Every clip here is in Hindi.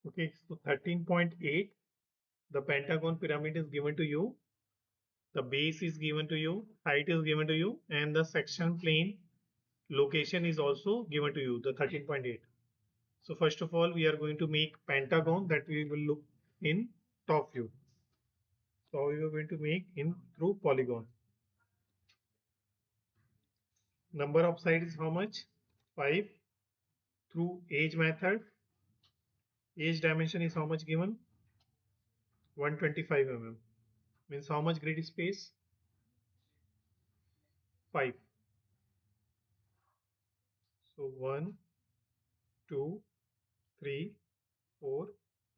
Okay, so 13.8, the pentagon pyramid is given to you, the base is given to you, height is given to you, and the section plane location is also given to you, the 13.8. So first of all, we are going to make pentagon that we will look in top view. So we are going to make in through polygon. Number of sides is how much? 5. Through edge method, edge dimension is how much given? 125 mm. Means how much grid space? 5. So 1, 2, 3, 4,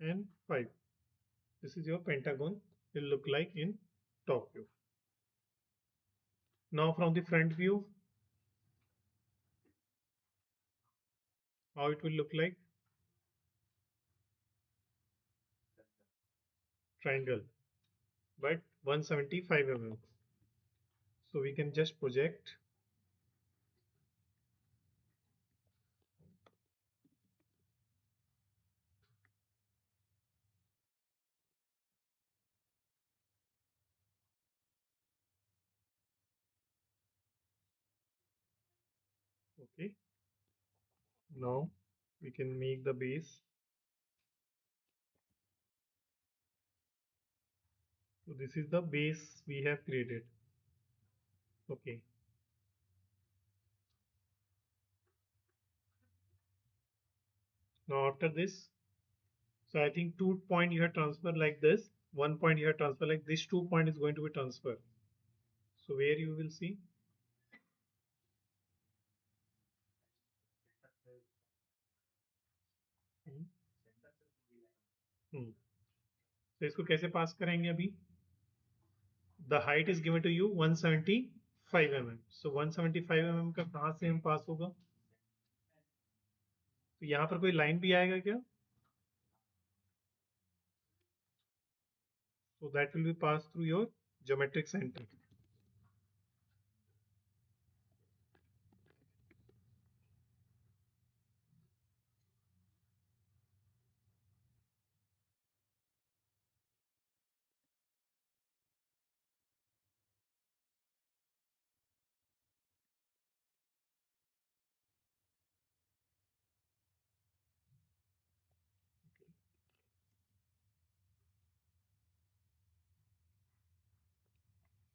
and 5. This is your pentagon will look like in top view. Now from the front view, how it will look like? Triangle, but 175 mm. So we can just project. Okay. Now we can make the base. So this is the base we have created. Okay. Now after this, so I think 2 point you have transfer like this, 1 point you have transfer like this, 2 point is going to be transfer. So where you will see? हम्म, हम्म. तो इसको कैसे पास करेंगे अभी? The height is given to you 175 mm. So 175 mm का कहाँ से हम पास होगा? तो यहाँ पर कोई लाइन भी आएगा क्या? So that will be passed through your geometric center.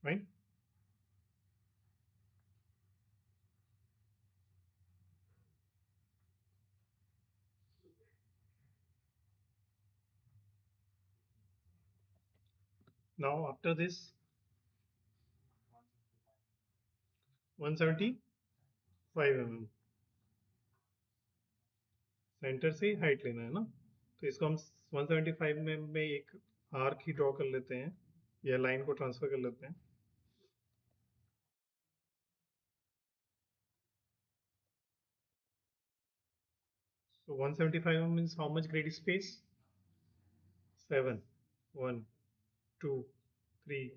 Right? Now after this 175 mm centre से हाइट लेना है ना, तो इसको हम 175 में एक आर्क ही ड्रॉ कर लेते हैं या लाइन को ट्रांसफर कर लेते हैं. So 175 mm means how much grid space? 7. 1, 2, 3,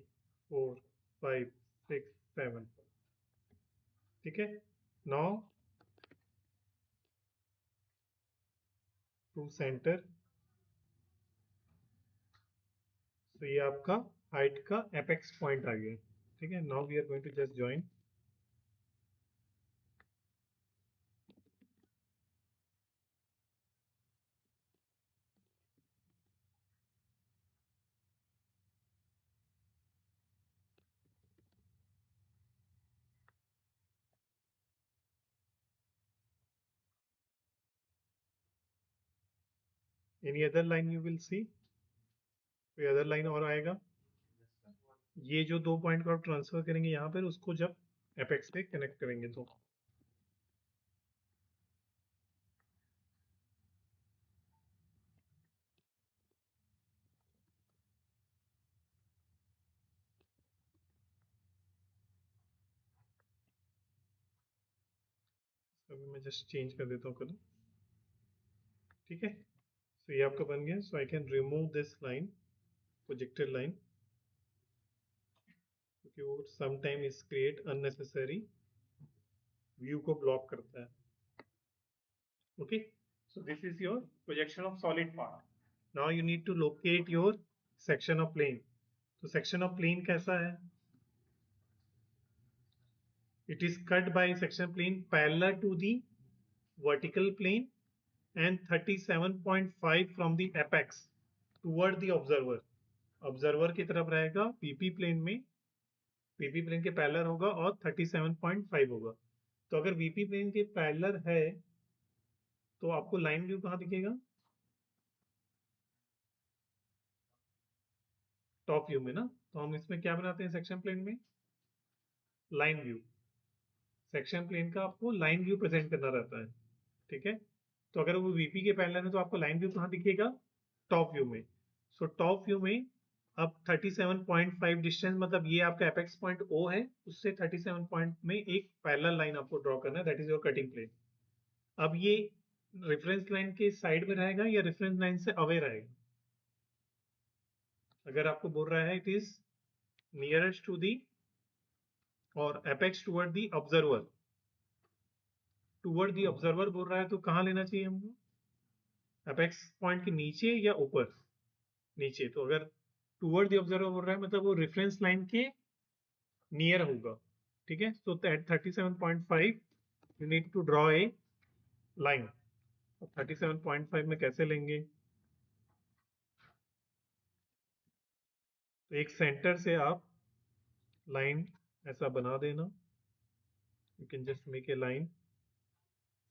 4, 5, 6, 7. ठीक है. Now to center. So ये आपका हाइट का एपेक्स पॉइंट आ गया. ठीक है. Now we are going to just join. Any other line you will see? कोई अदर लाइन और आएगा? ये जो 2 पॉइंट को आप ट्रांसफर करेंगे यहाँ पर, उसको जब एपेक्स से कनेक्ट करेंगे तो अभी मैं जस्ट चेंज कर देता हूँ कलर. ठीक है. तो ये आपका बन गया. So I can remove this line, projected line, क्योंकि वो समटाइम इस क्रिएट अननेसेसरी व्यू को ब्लॉक करता है. Okay. So this is your projection of solid part. Now you need to locate your section of plane. तो सेक्शन ऑफ प्लेन कैसा है? It is cut by section plane parallel to the vertical plane and 37.5 from the apex toward the observer. Observer की तरफ रहेगा, पीपी प्लेन में, पीपी प्लेन के पैरेलल होगा और 37.5 होगा. तो अगर वीपी प्लेन के पैरेलल है तो आपको लाइन व्यू कहाँ दिखेगा? टॉप व्यू में ना. तो हम इसमें क्या बनाते हैं सेक्शन प्लेन में? Line view. सेक्शन प्लेन का आपको लाइन व्यू प्रेजेंट करना रहता है. ठीक है. तो अगर वो वीपी के पैरेलल है तो आपको लाइन व्यू कहाँ दिखेगा? टॉप व्यू में. सो टॉप व्यू में अब 37.5 डिस्टेंस, मतलब ये आपका एपेक्स पॉइंट ओ है, उससे 37 पॉइंट में एक पैरेलल लाइन आपको ड्रॉ करना है, that is your cutting plane. अब ये रेफरेंस लाइन के साइड में रहेगा या रेफरेंस लाइन से अवे रहेगा? अगर आपको बोल रहा है it is nearest to the और apex toward the observer, toward the observer बोल रहा है तो कहाँ लेना चाहिए हमको? एपेक्स पॉइंट के नीचे या ऊपर? नीचे. तो अगर टुवर्ड द ऑब्जर्वर बोल रहा है मतलब वो रेफरेंस लाइन के नियर होगा. ठीक है. So at 37.5 you need to draw a line. 37.5 में कैसे लेंगे? तो एक सेंटर से आप लाइन ऐसा बना देना. You can just make a line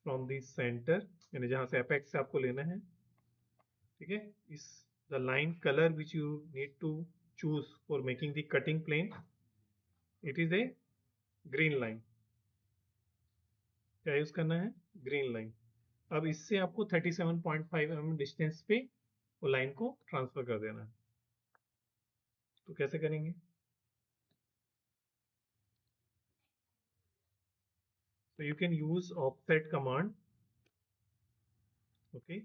from the centre, यानी जहां से एपेक्स से आपको लेना है. ठीक है. इस the line colour which you need to choose for making the cutting plane, it is a green line. क्या यूज करना है? Green line. अब इससे आपको 37.5 mm डिस्टेंस पे वो लाइन को ट्रांसफर कर देना है. तो कैसे करेंगे? So you can use offset command. Okay.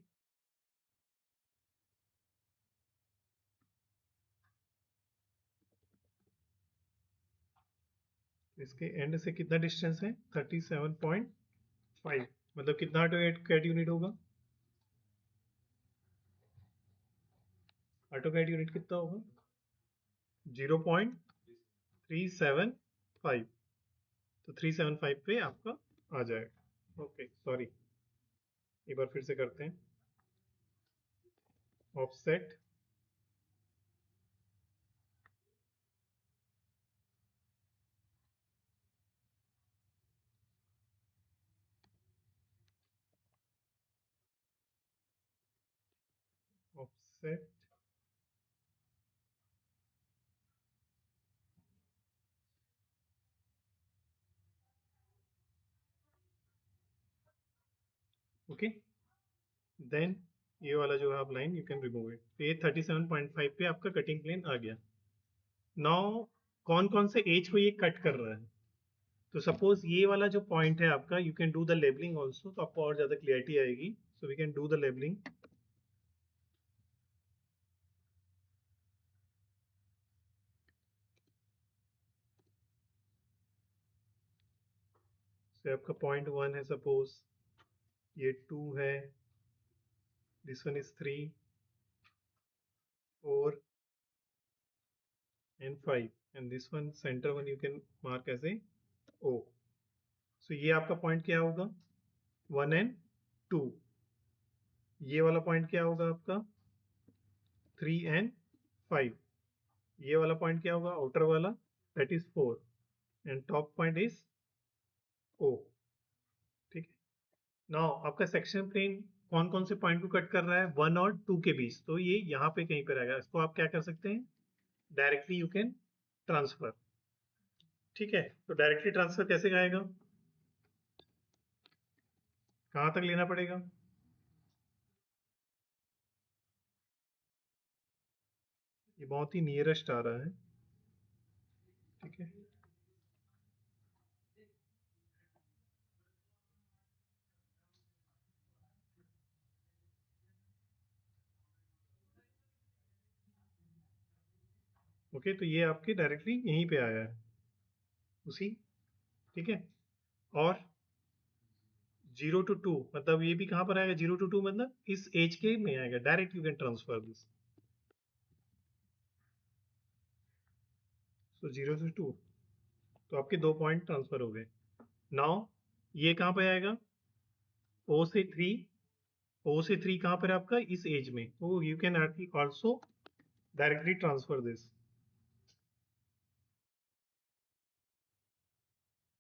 इसके एंड से कितना डिस्टेंस है? 37.5. मतलब कितना ऑटो कैड यूनिट होगा? ऑटो कैड यूनिट कितना होगा? 0.375. तो 375 पे आपका आ जाएगा. ओके, सॉरी, एक बार फिर से करते हैं. Offset offset okay. देन ये वाला जो है आप line you can remove it. तो ये 37.5 पे आपका कटिंग प्लेन आ गया. नाउ कौन कौन से एज को ये कट कर रहा है? तो सपोज ये वाला जो पॉइंट है आपका, you can do the labeling also, तो आपको और ज्यादा क्लियरिटी आएगी. So we can do the labeling. Say आपका पॉइंट 1 है, सपोज ये 2 है, this one is 3, 4 and 5, and this one centre one you can mark as a O. So ये आपका पॉइंट क्या होगा? 1 एंड 2. ये वाला पॉइंट क्या होगा आपका? 3 एंड 5. ये वाला पॉइंट क्या होगा? आउटर वाला, that is 4, and top point is O. ठीक है. नाउ आपका सेक्शन प्लेन कौन कौन से पॉइंट को कट कर रहा है? 1 और 2 के बीच. तो ये यहाँ पे कहीं पर आएगा. इसको आप क्या कर सकते हैं? Directly you can transfer. ठीक है. तो डायरेक्टली ट्रांसफर कैसे आएगा? कहाँ तक लेना पड़ेगा? ये बहुत ही नियरेस्ट आ रहा है. ठीक है. ओके. तो ये आपके डायरेक्टली यहीं पे आया है, उसी. ठीक है. और 0 to 2 मतलब ये भी कहाँ पर आएगा? 0 to 2 मतलब इस एज के में आएगा. Direct you can transfer this. So 0 to 2 तो आपके 2 पॉइंट ट्रांसफर हो गए. नाउ ये कहाँ पे आएगा? O से 3. O से 3 कहाँ पर है आपका? इस एज में. तो you can also directly transfer this.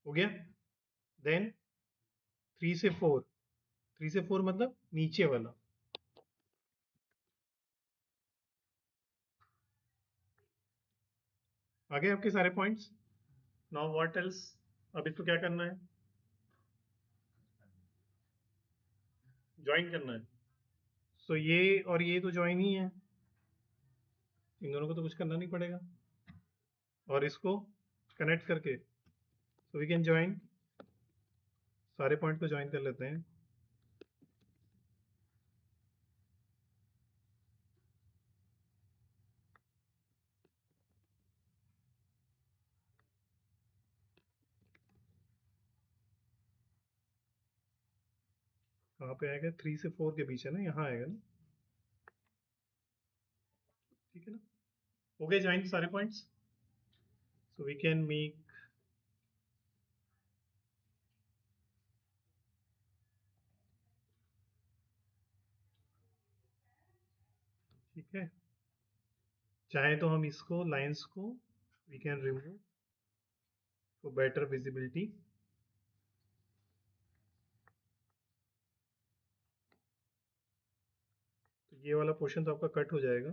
हो गया. देन 3 से 4. 3 से 4 मतलब नीचे वाला. आ गए आपके सारे पॉइंट्स. Now what else? अब इसको क्या करना है? ज्वाइन करना है. सो ये और ये तो ज्वाइन ही है. इन दोनों को तो कुछ करना नहीं पड़ेगा. और इसको कनेक्ट करके सो वी कैन ज्वाइन. सारे पॉइंट को ज्वाइन कर लेते हैं. कहाँ पे आएगा? 3 से 4 के बीच है ना, यहाँ आएगा ना. ठीक है ना. हो गए ज्वाइन सारे points. So we can make. ठीक है. चाहे तो हम इसको लाइंस को we can remove for better visibility. तो ये वाला पोर्शन तो आपका कट हो जाएगा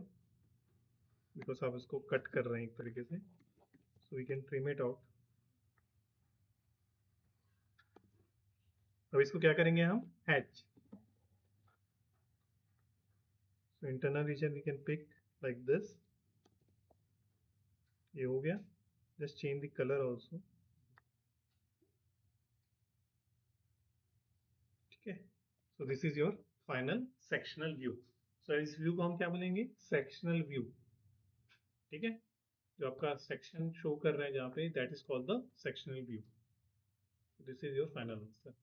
बिकॉज आप इसको कट कर रहे हैं एक तरीके से. So we can trim it out. अब इसको क्या करेंगे हम? Hatch. So internal region we can pick like this. ये हो गया. Just change the colour also. ठीक है. So this is your final sectional view. So इस व्यू को हम क्या बोलेंगे? Sectional view. ठीक है. जो आपका सेक्शन शो कर रहा है जहाँ पे, that is called the sectional view. This is your final answer.